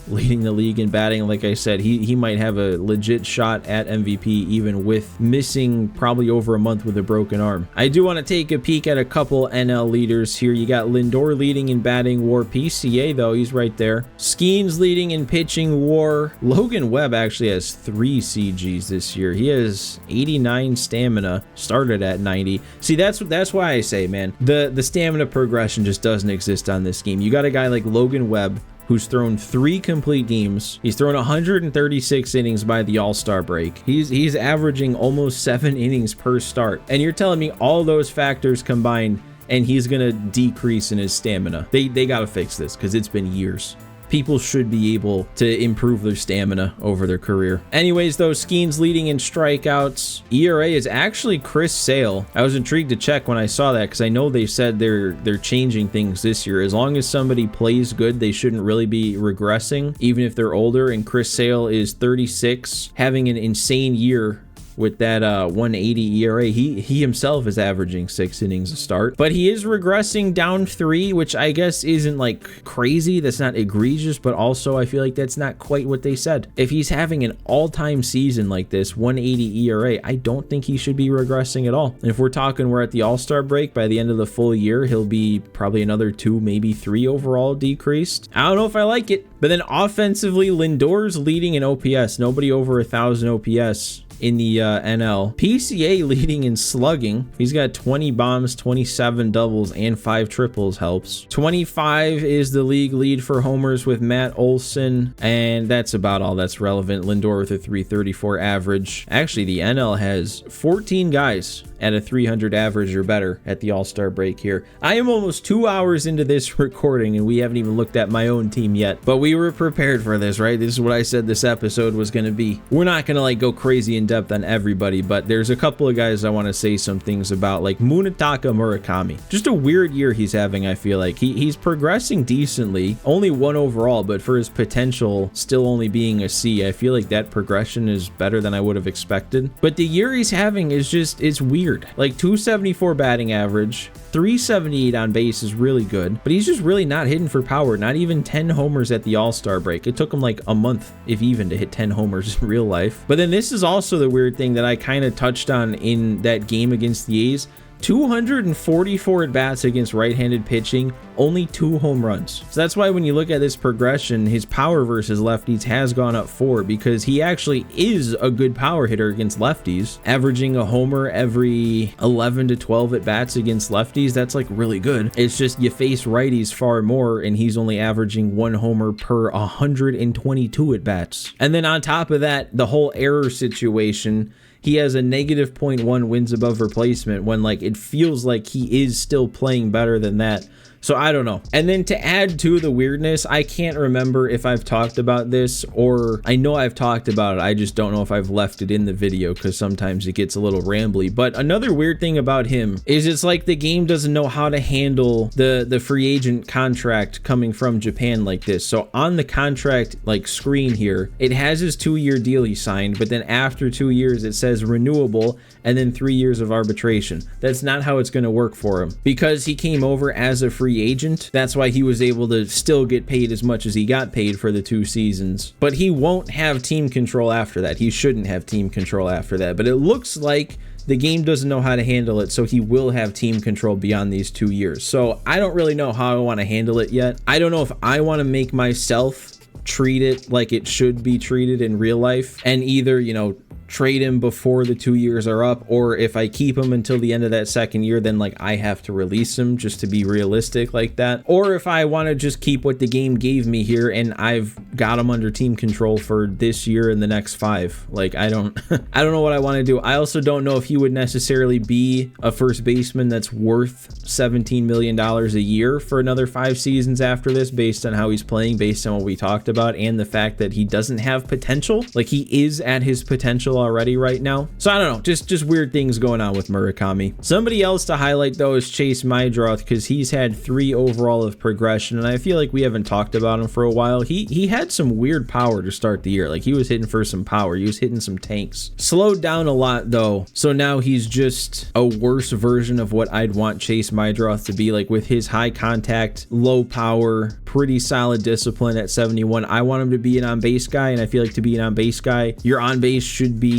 leading the league in batting. Like I said, he might have a legit shot at MVP even with missing probably over a month with a broken arm. I do want to take a peek at a couple NL leaders here. You got Lindor leading in batting WAR. PCA, though, he's right there. Skeens leading in pitching WAR. Logan Webb actually has 3 CGs this year. He has 89 stamina, started at 90. See, that's why I say, man, the stamina progression just doesn't exist on this game. You got a guy like Logan Webb, who's thrown 3 complete games. He's thrown 136 innings by the All-Star break. He's averaging almost 7 innings per start. And you're telling me all those factors combined and he's gonna decrease in his stamina. They gotta fix this because it's been years. People should be able to improve their stamina over their career. Anyways, though, Skeen's leading in strikeouts. ERA is actually Chris Sale. I was intrigued to check when I saw that because I know they said they're changing things this year. As long as somebody plays good, they shouldn't really be regressing, even if they're older. And Chris Sale is 36, having an insane year with that 180 ERA. He himself is averaging 6 innings a start, but he is regressing down 3, which I guess isn't like crazy. That's not egregious, but also I feel like that's not quite what they said. If he's having an all-time season like this, 180 ERA, I don't think he should be regressing at all. And if we're talking we're at the All-Star break, by the end of the full year, he'll be probably another 2, maybe 3 overall decreased. I don't know if I like it. But then offensively, Lindor's leading in OPS. Nobody over 1,000 OPS in the NL. PCA leading in slugging. He's got 20 bombs, 27 doubles, and 5 triples helps. 25 is the league lead for homers with Matt Olson, and that's about all that's relevant. Lindor with a 334 average. Actually, the NL has 14 guys at a 300 average or better at the All-Star break here. I am almost 2 hours into this recording, and we haven't even looked at my own team yet, but we were prepared for this, right? This is what I said this episode was going to be. We're not going to like go crazy in depth on everybody, but there's a couple of guys I want to say some things about, like Munetaka Murakami. Just a weird year he's having, I feel like. He's progressing decently, only 1 overall, but for his potential still only being a C, I feel like that progression is better than I would have expected. But the year he's having is just, it's weird. Like 274 batting average, 378 on base is really good, but he's just really not hitting for power. Not even 10 homers at the All-Star break. It took him like a month, if even, to hit 10 homers in real life. But then this is also the weird thing that I kind of touched on in that game against the A's. 244 at-bats against right-handed pitching, only 2 home runs. So that's why when you look at this progression, his power versus lefties has gone up 4, because he actually is a good power hitter against lefties, averaging a homer every 11 to 12 at-bats against lefties. That's like really good. It's just you face righties far more, and he's only averaging 1 homer per 122 at-bats. And then on top of that, the whole error situation, he has a negative 0.1 wins above replacement when like it feels like he is still playing better than that. So I don't know. And then to add to the weirdness, I can't remember if I've talked about this, or I know I've talked about it. I just don't know if I've left it in the video because sometimes it gets a little rambly. But another weird thing about him is it's like the game doesn't know how to handle the free agent contract coming from Japan like this. So on the contract like screen here, it has his 2-year deal he signed, but then after 2 years it says renewable and then 3 years of arbitration. That's not how it's going to work for him because he came over as a free agent. That's why he was able to still get paid as much as he got paid for the 2 seasons. But he won't have team control after that. He shouldn't have team control after that. But it looks like the game doesn't know how to handle it, so he will have team control beyond these 2 years. So I don't really know how I want to handle it yet. I don't know if I want to make myself treat it like it should be treated in real life and either, you know, trade him before the 2 years are up, or if I keep him until the end of that 2nd year, then like I have to release him just to be realistic like that. Or if I want to just keep what the game gave me here and I've got him under team control for this year and the next 5. Like I don't I don't know what I want to do. I also don't know if he would necessarily be a first baseman that's worth $17 million a year for another 5 seasons after this, based on how he's playing, based on what we talked about, and the fact that he doesn't have potential. Like he is at his potential already right now. So I don't know, just weird things going on with Murakami. Somebody else to highlight though is Chase Meidroth, because he's had 3 overall of progression, and I feel like we haven't talked about him for a while. He had some weird power to start the year. Like he was hitting for some power, he was hitting some tanks. Slowed down a lot though, so now he's just a worse version of what I'd want Chase Meidroth to be, like with his high contact, low power, pretty solid discipline at 71. I want him to be an on-base guy, and I feel like to be an on-base guy, your on-base should be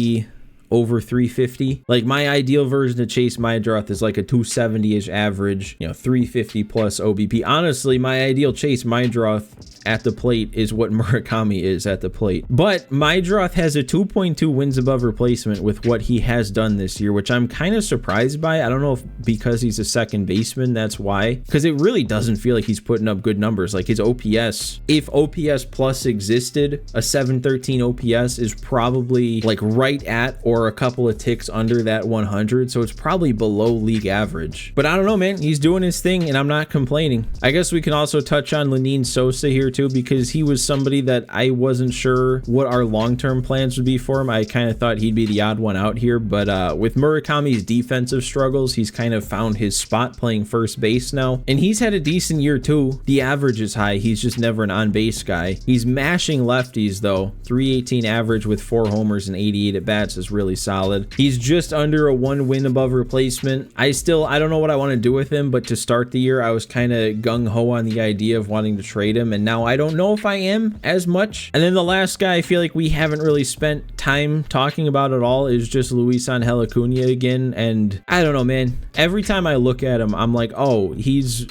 over 350. Like my ideal version of Chase Meidroth is like a 270-ish average, you know, 350 plus OBP. Honestly, my ideal Chase Meidroth at the plate is what Murakami is at the plate. But Mydroth has a 2.2 wins above replacement with what he has done this year, which I'm kind of surprised by. I don't know if because he's a second baseman, that's why. Because it really doesn't feel like he's putting up good numbers. Like his OPS, if OPS plus existed, a 713 OPS is probably like right at or a couple of ticks under that 100. So it's probably below league average. But I don't know, man. He's doing his thing and I'm not complaining. I guess we can also touch on Lenine Sosa here too, because he was somebody that I wasn't sure what our long-term plans would be for him. I kind of thought he'd be the odd one out here, but with Murakami's defensive struggles, he's kind of found his spot playing first base now, and he's had a decent year too. The average is high. He's just never an on-base guy. He's mashing lefties though. 318 average with 4 homers and 88 at bats is really solid. He's just under a 1 win above replacement. I don't know what I want to do with him, but to start the year, I was kind of gung-ho on the idea of wanting to trade him, and now I don't know if I am as much. And then the last guy I feel like we haven't really spent time talking about at all is just Luis Angel Acuna again, and I don't know, man. Every time I look at him, I'm like, oh, he's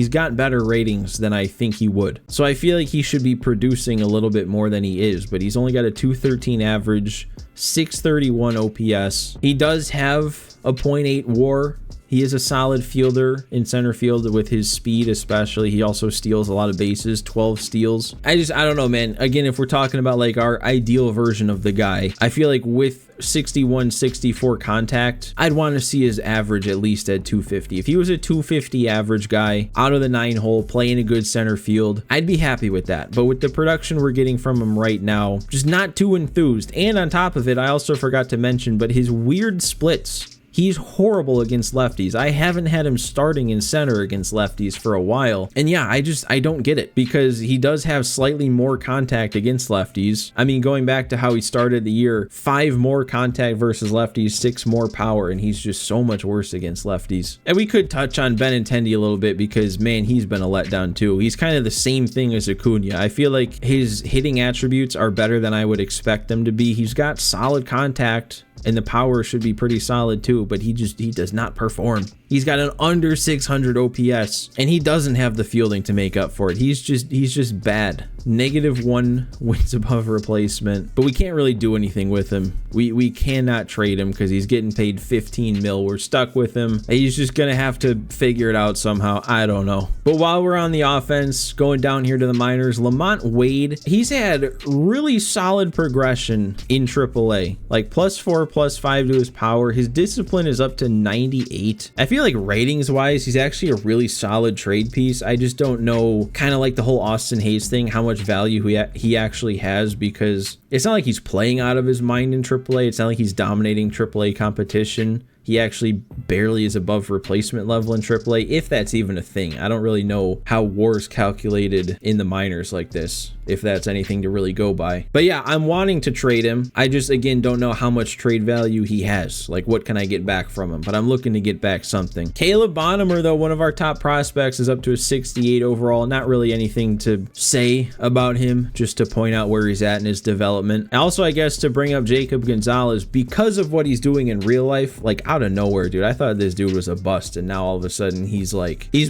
got better ratings than I think he would. So I feel like he should be producing a little bit more than he is, but he's only got a 213 average, 631 OPS. He does have a .8 WAR. He is a solid fielder in center field with his speed, especially. He also steals a lot of bases, 12 steals. I don't know, man. Again, if we're talking about like our ideal version of the guy, I feel like with 61, 64 contact, I'd want to see his average at least at 250. If he was a 250 average guy out of the 9 hole, playing a good center field, I'd be happy with that. But with the production we're getting from him right now, just not too enthused. And on top of it, I also forgot to mention, but his weird splits. He's horrible against lefties. I haven't had him starting in center against lefties for a while. And yeah, I don't get it, because he does have slightly more contact against lefties. I mean, going back to how he started the year, 5 more contact versus lefties, 6 more power, and he's just so much worse against lefties. And we could touch on Benintendi a little bit because, man, he's been a letdown too. He's kind of the same thing as Acuna. I feel like his hitting attributes are better than I would expect them to be. He's got solid contact, and the power should be pretty solid too, but he does not perform. He's got an under 600 OPS, and he doesn't have the fielding to make up for it. He's just bad. -1 wins above replacement, but we can't really do anything with him. We cannot trade him because he's getting paid 15 mil. We're stuck with him. He's just gonna have to figure it out somehow. I don't know. But while we're on the offense, going down here to the minors, Lamont Wade, he's had really solid progression in AAA, like +4, +5 to his power. His discipline is up to 98. I feel like ratings wise, he's actually a really solid trade piece. I just don't know, kind of like the whole Austin Hayes thing, how much value he actually has, because it's not like he's playing out of his mind in AAA. It's not like he's dominating AAA competition. He actually barely is above replacement level in AAA, if that's even a thing. I don't really know how WAR's calculated in the minors like this, if that's anything to really go by. But yeah, I'm wanting to trade him. I just, again, don't know how much trade value he has. Like, what can I get back from him? But I'm looking to get back something. Caleb Bonham, though, one of our top prospects, is up to a 68 overall. Not really anything to say about him, just to point out where he's at in his development. Also, I guess, to bring up Jacob Gonzalez, because of what he's doing in real life, like out of nowhere, dude. I thought this dude was a bust, and now all of a sudden he's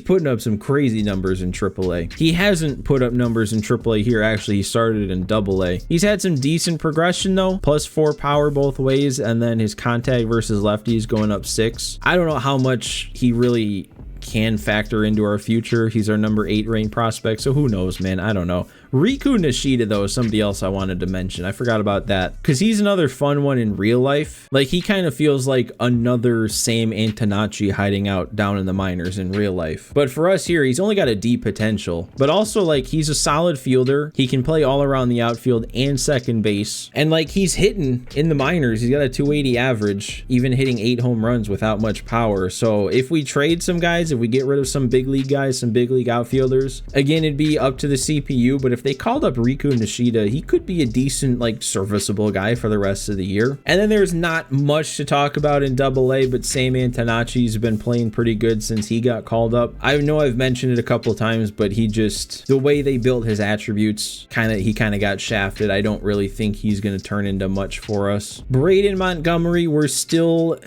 putting up some crazy numbers in AAA. He hasn't put up numbers in AAA here. Actually, he started in AA. He's had some decent progression though, +4 power both ways, and then his contact versus lefties going up 6. I don't know how much he really can factor into our future. He's our number 8 ranked prospect, so who knows, man. I don't know. Riku Nishida, though, is somebody else I wanted to mention. I forgot about that because he's another fun one in real life. Like, he kind of feels like another Sam Antonacci hiding out down in the minors in real life. But for us here, he's only got a D potential, but also, like, he's a solid fielder. He can play all around the outfield and second base. And, like, he's hitting in the minors. He's got a 280 average, even hitting 8 home runs without much power. So if we trade some guys, if we get rid of some big league guys, some big league outfielders, again, it'd be up to the CPU. But if they called up Riku Nishida, he could be a decent, like, serviceable guy for the rest of the year. And then there's not much to talk about in AA, but Sam Antonacci's been playing pretty good since he got called up. I know I've mentioned it a couple of times, but he just, the way they built his attributes, he kind of got shafted. I don't really think he's going to turn into much for us. Braden Montgomery, we're still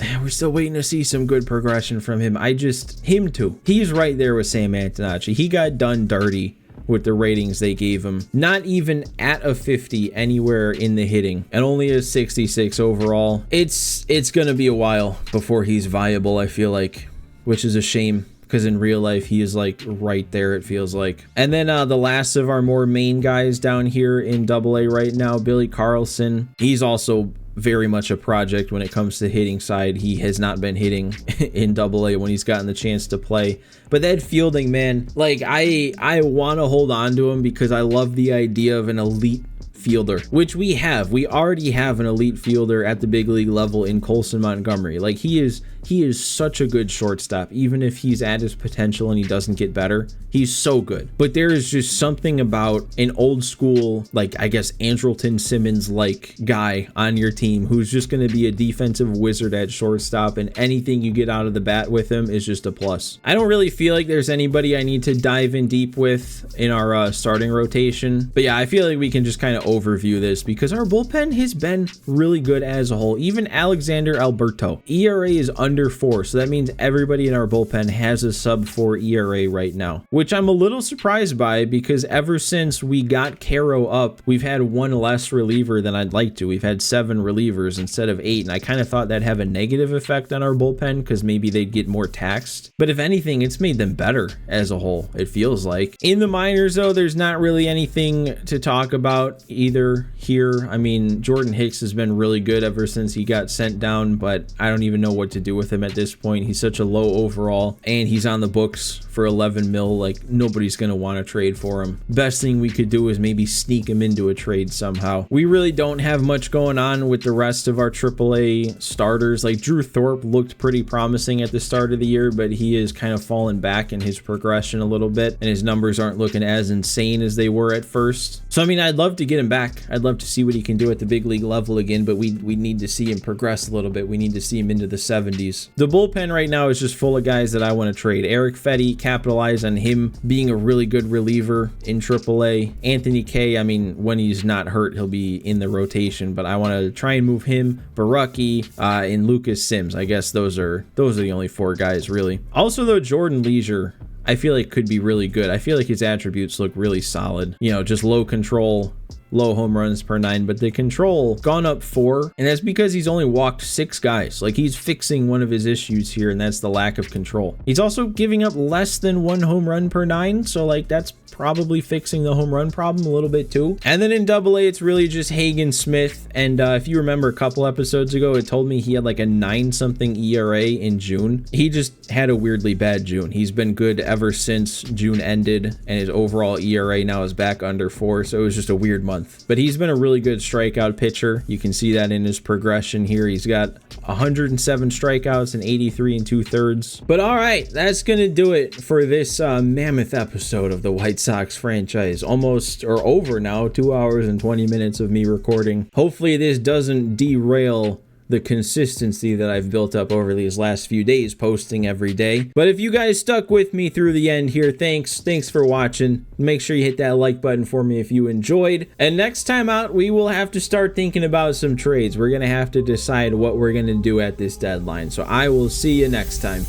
waiting to see some good progression from him. Him too. He's right there with Sam Antonacci. He got done dirty with the ratings they gave him. Not even at a 50 anywhere in the hitting, and only a 66 overall. It's gonna be a while before he's viable, I feel like, which is a shame, because in real life he is like right there, it feels like. And then the last of our more main guys down here in AA right now, Billy Carlson. He's also very much a project when it comes to hitting side. He has not been hitting in AA when he's gotten the chance to play. But that fielding, man, like I want to hold on to him because I love the idea of an elite fielder, which we have. We already have an elite fielder at the big league level in Colson Montgomery. Like he is such a good shortstop. Even if he's at his potential and he doesn't get better, he's so good. But there is just something about an old school, like I guess Andrelton Simmons like guy on your team who's just going to be a defensive wizard at shortstop, and anything you get out of the bat with him is just a plus. I don't really feel like there's anybody I need to dive in deep with in our starting rotation, but yeah, I feel like we can just kind of overview this because our bullpen has been really good as a whole. Even Alexander Alberto, ERA is under 4, so that means everybody in our bullpen has a sub 4 ERA right now, which I'm a little surprised by because ever since we got Caro up, we've had one less reliever than I'd like to. We've had 7 relievers instead of 8, and I kind of thought that'd have a negative effect on our bullpen because maybe they'd get more taxed. But if anything, it's made them better as a whole, it feels like. In the minors though, there's not really anything to talk about either here. I mean, Jordan Hicks has been really good ever since he got sent down, but I don't even know what to do with him at this point. He's such a low overall, and he's on the books for 11 mil. Like, nobody's gonna want to trade for him. Best thing we could do is maybe sneak him into a trade somehow. We really don't have much going on with the rest of our AAA starters. Like, Drew Thorpe looked pretty promising at the start of the year, but he is kind of fallen back in his progression a little bit, and his numbers aren't looking as insane as they were at first. So I mean, I'd love to get him back. I'd love to see what he can do at the big league level again, but we need to see him progress a little bit. We need to see him into the 70s. The bullpen right now is just full of guys that I want to trade. Eric Fetty, capitalize on him being a really good reliever in AAA. Anthony Kay, I mean, when he's not hurt, he'll be in the rotation, but I want to try and move him. Barucki, and Lucas Sims. I guess those are the only 4 guys really. Also though, Jordan Leisure, I feel like could be really good. I feel like his attributes look really solid. You know, just low control, low home runs per 9, but the control gone up 4, and that's because he's only walked 6 guys. Like, he's fixing one of his issues here, and that's the lack of control. He's also giving up less than 1 home run per 9, so like that's probably fixing the home run problem a little bit too. And then in AA, it's really just Hagen Smith, and if you remember a couple episodes ago, it told me he had like a 9-something ERA in June. He just had a weirdly bad June. He's been good ever since June ended, and his overall ERA now is back under 4, so it was just a weird month. But he's been a really good strikeout pitcher. You can see that in his progression here. He's got 107 strikeouts and 83 2/3. But all right, that's gonna do it for this mammoth episode of the White Sox franchise. Almost or over now, 2 hours and 20 minutes of me recording. Hopefully this doesn't derail the consistency that I've built up over these last few days, posting every day. But if you guys stuck with me through the end here, thanks for watching. Make sure you hit that like button for me if you enjoyed. And next time out, we will have to start thinking about some trades. We're gonna have to decide what we're gonna do at this deadline. So I will see you next time.